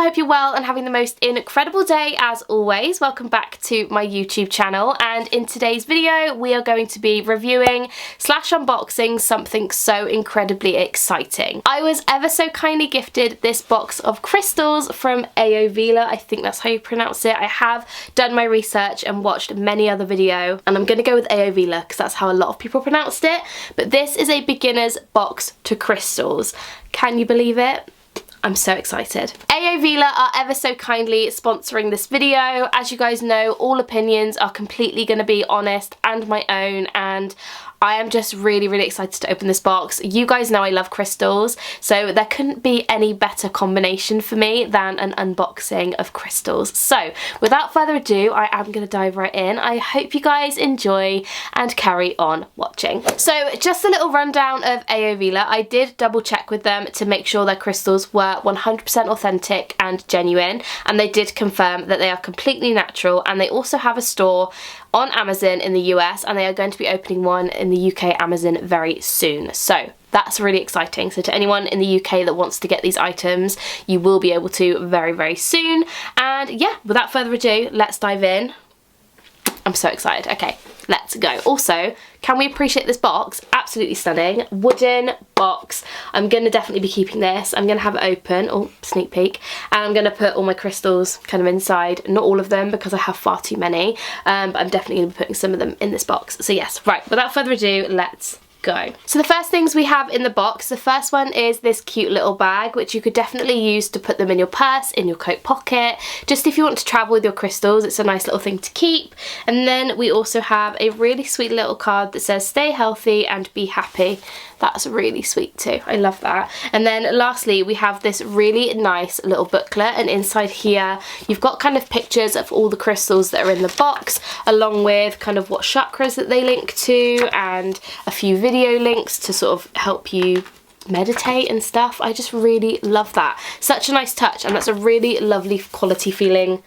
hope you're well and having the most incredible day as always. Welcome back to my YouTube channel, and in today's video we are going to be reviewing / unboxing something so incredibly exciting. I was ever so kindly gifted this box of crystals from AOVILA, I think that's how you pronounce it. I have done my research and watched many other videos, and I'm going to go with AOVILA because that's how a lot of people pronounced it, but this is a beginner's box to crystals. Can you believe it? I'm so excited. AOVILA are ever so kindly sponsoring this video. As you guys know, all opinions are completely going to be honest and my own, and I am just really excited to open this box. You guys know I love crystals, so there couldn't be any better combination for me than an unboxing of crystals. So without further ado, I am going to dive right in. I hope you guys enjoy and carry on watching. So just a little rundown of AOVILA. I did double check with them to make sure their crystals were 100% authentic and genuine, and they did confirm that they are completely natural, and they also have a store on Amazon in the US, and they are going to be opening one in the UK Amazon very soon. So that's really exciting. So to anyone in the UK that wants to get these items, you will be able to very soon. And yeah, without further ado, let's dive in. I'm so excited. Okay, let's go. Also, can we appreciate this box? Absolutely stunning. Wooden box. I'm going to definitely be keeping this. I'm going to have it open. Oh, sneak peek. And I'm going to put all my crystals kind of inside. Not all of them because I have far too many. But I'm definitely going to be putting some of them in this box. So yes, right. Without further ado, let's go. So the first things we have in the box, the first one is this cute little bag, which you could definitely use to put them in your purse, in your coat pocket, just if you want to travel with your crystals. It's a nice little thing to keep. And then we also have a really sweet little card that says stay healthy and be happy. That's really sweet too. I love that. And then lastly, we have this really nice little booklet, and inside here you've got kind of pictures of all the crystals that are in the box, along with kind of what chakras that they link to and a few video links to sort of help you meditate and stuff. I just really love that. Such a nice touch, and that's a really lovely quality feeling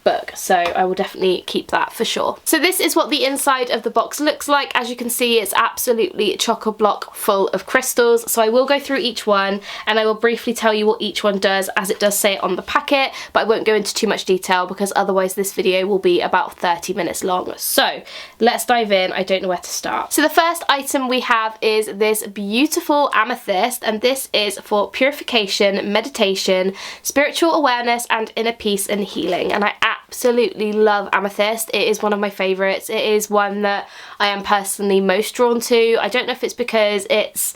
book, so I will definitely keep that for sure. So this is what the inside of the box looks like. As you can see, it's absolutely chock-a-block full of crystals, so I will go through each one and I will briefly tell you what each one does, as it does say on the packet, but I won't go into too much detail because otherwise this video will be about 30 minutes long. So let's dive in. I don't know where to start. So the first item we have is this beautiful amethyst, and this is for purification, meditation, spiritual awareness and inner peace and healing, and I absolutely love amethyst. It is one of my favourites. It is one that I am personally most drawn to. I don't know if it's because it's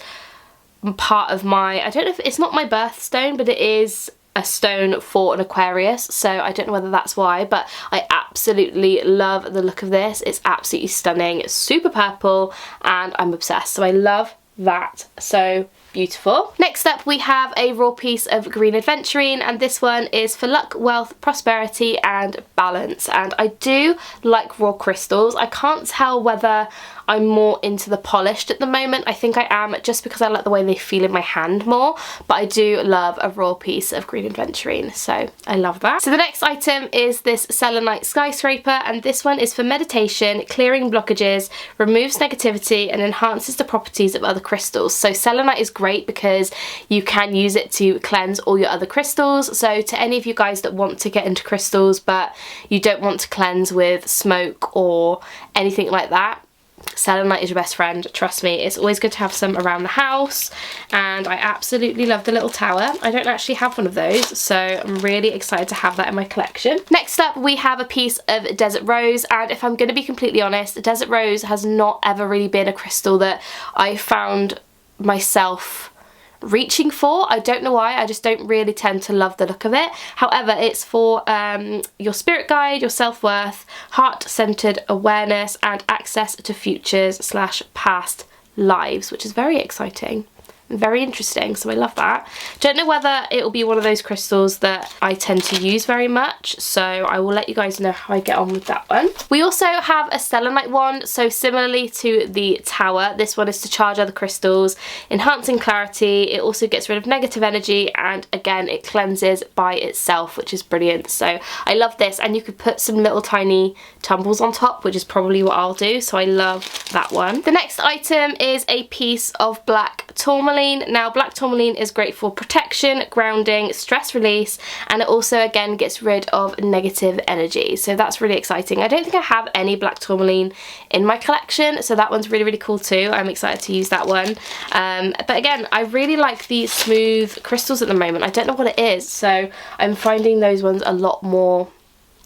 part of my, I don't know if it's not my birthstone, but it is a stone for an Aquarius, so I don't know whether that's why, but I absolutely love the look of this. It's absolutely stunning. It's super purple and I'm obsessed, so I love that. So beautiful. Next up we have a raw piece of green aventurine, and this one is for luck, wealth, prosperity and balance. And I do like raw crystals. I can't tell whether I'm more into the polished at the moment. I think I am, just because I like the way they feel in my hand more, but I do love a raw piece of green aventurine, so I love that. So the next item is this Selenite skyscraper, and this one is for meditation, clearing blockages, removes negativity and enhances the properties of other crystals. So Selenite is great because you can use it to cleanse all your other crystals. So to any of you guys that want to get into crystals but you don't want to cleanse with smoke or anything like that, Selenite is your best friend, trust me. It's always good to have some around the house, and I absolutely love the little tower. I don't actually have one of those, so I'm really excited to have that in my collection. Next up we have a piece of desert rose, and if I'm going to be completely honest, desert rose has not ever really been a crystal that I found myself reaching for. I don't know why, I just don't really tend to love the look of it. However, it's for your spirit guide, your self-worth, heart-centered awareness and access to futures / past lives, which is very exciting. Very interesting, so I love that. Don't know whether it will be one of those crystals that I tend to use very much, so I will let you guys know how I get on with that one. We also have a selenite wand, so similarly to the tower, this one is to charge other crystals, enhancing clarity. It also gets rid of negative energy, and again it cleanses by itself, which is brilliant. So I love this, and you could put some little tiny tumbles on top, which is probably what I'll do, so I love that one. The next item is a piece of black tourmaline, Tourmaline. Now black tourmaline is great for protection, grounding, stress release, and it also again gets rid of negative energy, so that's really exciting. I don't think I have any black tourmaline in my collection, so that one's really, really cool too. I'm excited to use that one. But again, I really like the smooth crystals at the moment. I don't know what it is, so I'm finding those ones a lot more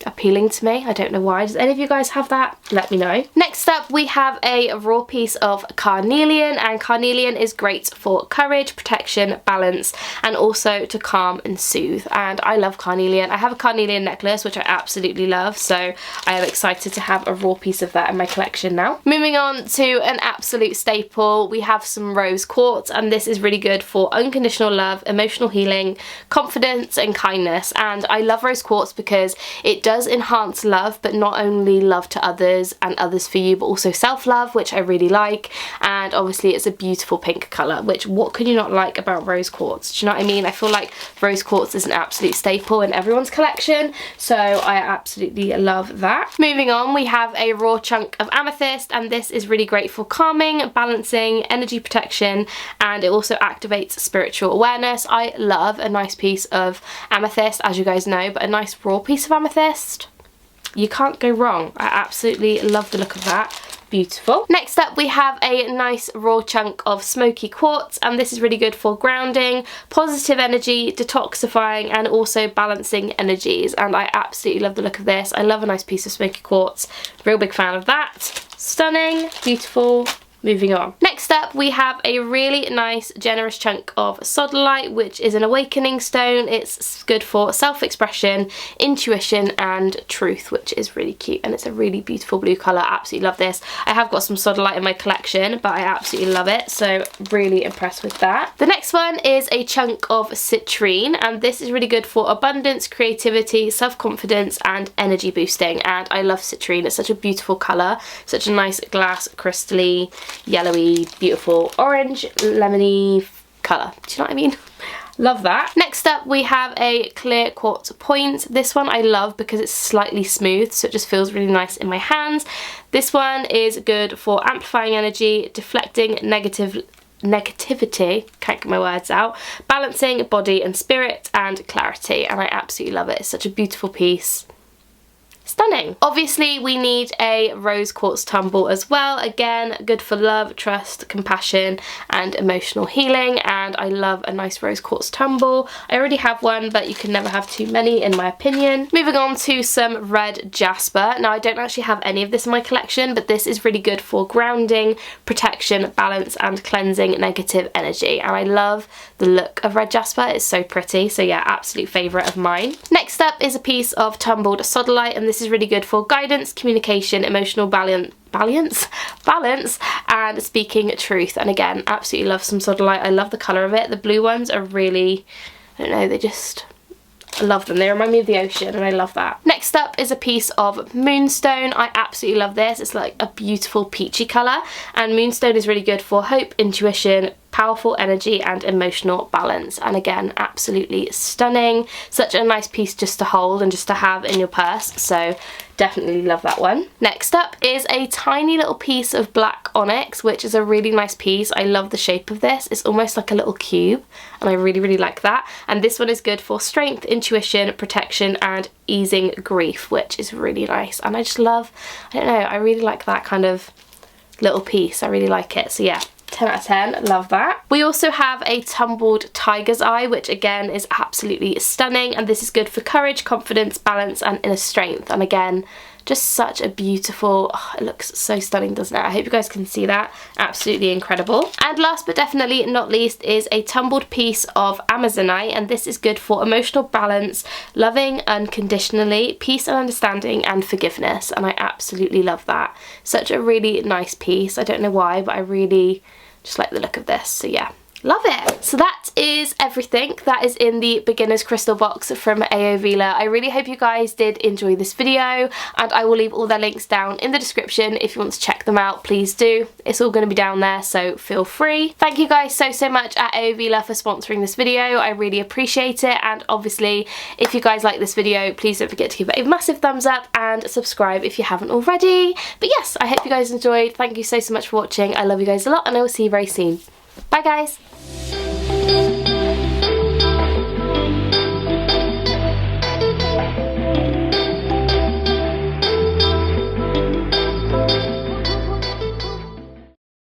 appealing to me. I don't know why. Does any of you guys have that? Let me know. Next up we have a raw piece of Carnelian, and Carnelian is great for courage, protection, balance, and also to calm and soothe, and I love Carnelian. I have a Carnelian necklace which I absolutely love, so I am excited to have a raw piece of that in my collection now. Moving on to an absolute staple, we have some rose quartz, and this is really good for unconditional love, emotional healing, confidence, and kindness. And I love rose quartz because it does enhance love, but not only love to others and others for you, but also self-love, which I really like. And obviously it's a beautiful pink colour, which what can you not like about rose quartz? Do you know what I mean? I feel like rose quartz is an absolute staple in everyone's collection, so I absolutely love that. Moving on, we have a raw chunk of amethyst, and this is really great for calming, balancing, energy protection, and it also activates spiritual awareness. I love a nice piece of amethyst, as you guys know, but a nice raw piece of amethyst, you can't go wrong. I absolutely love the look of that. Beautiful. Next up we have a nice raw chunk of Smoky Quartz, and this is really good for grounding, positive energy, detoxifying, and also balancing energies, and I absolutely love the look of this. I love a nice piece of Smoky Quartz. Real big fan of that. Stunning, beautiful. Moving on. Next up we have a really nice generous chunk of Sodalite, which is an awakening stone. It's good for self-expression, intuition, and truth, which is really cute, and it's a really beautiful blue colour. Absolutely love this. I have got some Sodalite in my collection, but I absolutely love it, so really impressed with that. The next one is a chunk of Citrine, and this is really good for abundance, creativity, self-confidence, and energy boosting, and I love Citrine. It's such a beautiful colour, such a nice glass crystally yellowy, beautiful orange, lemony colour. Do you know what I mean? Love that. Next up we have a clear quartz point. This one I love because it's slightly smooth, so it just feels really nice in my hands. This one is good for amplifying energy, deflecting negativity, can't get my words out, balancing body and spirit, and clarity, and I absolutely love it. It's such a beautiful piece. Stunning. Obviously we need a rose quartz tumble as well. Again, good for love, trust, compassion, and emotional healing, and I love a nice rose quartz tumble. I already have one, but you can never have too many in my opinion. Moving on to some red jasper. Now I don't actually have any of this in my collection, but this is really good for grounding, protection, balance, and cleansing negative energy, and I love the look of red jasper. It's so pretty, so yeah, absolute favourite of mine. Next up is a piece of tumbled sodalite, and this is really good for guidance, communication, emotional balance, and speaking truth. And again, absolutely love some sodalite. I love the colour of it. The blue ones are really, I don't know, I love them. They remind me of the ocean, and I love that. Next up is a piece of Moonstone. I absolutely love this. It's like a beautiful peachy colour, and Moonstone is really good for hope, intuition, powerful energy, and emotional balance, and again, absolutely stunning. Such a nice piece just to hold and just to have in your purse, so definitely love that one. Next up is a tiny little piece of black onyx, which is a really nice piece. I love the shape of this. It's almost like a little cube, and I really, really like that. And this one is good for strength, intuition, protection, and easing grief, which is really nice. And I just love, I don't know, I really like that kind of little piece. I really like it, so yeah. 10 out of 10, love that. We also have a tumbled tiger's eye, which again is absolutely stunning, and this is good for courage, confidence, balance, and inner strength. And again, just such a beautiful, oh, it looks so stunning, doesn't it? I hope you guys can see that. Absolutely incredible. And last but definitely not least is a tumbled piece of Amazonite, and this is good for emotional balance, loving unconditionally, peace and understanding, and forgiveness, and I absolutely love that. Such a really nice piece. I don't know why, but I really just like the look of this, so yeah. Love it. So that is everything that is in the beginner's crystal box from AOVILA. I really hope you guys did enjoy this video, and I will leave all their links down in the description. If you want to check them out, please do. It's all going to be down there, so feel free. Thank you guys so much at AOVILA for sponsoring this video. I really appreciate it, and obviously if you guys like this video, please don't forget to give it a massive thumbs up and subscribe if you haven't already. But yes, I hope you guys enjoyed. Thank you so much for watching. I love you guys a lot, and I will see you very soon. Bye guys!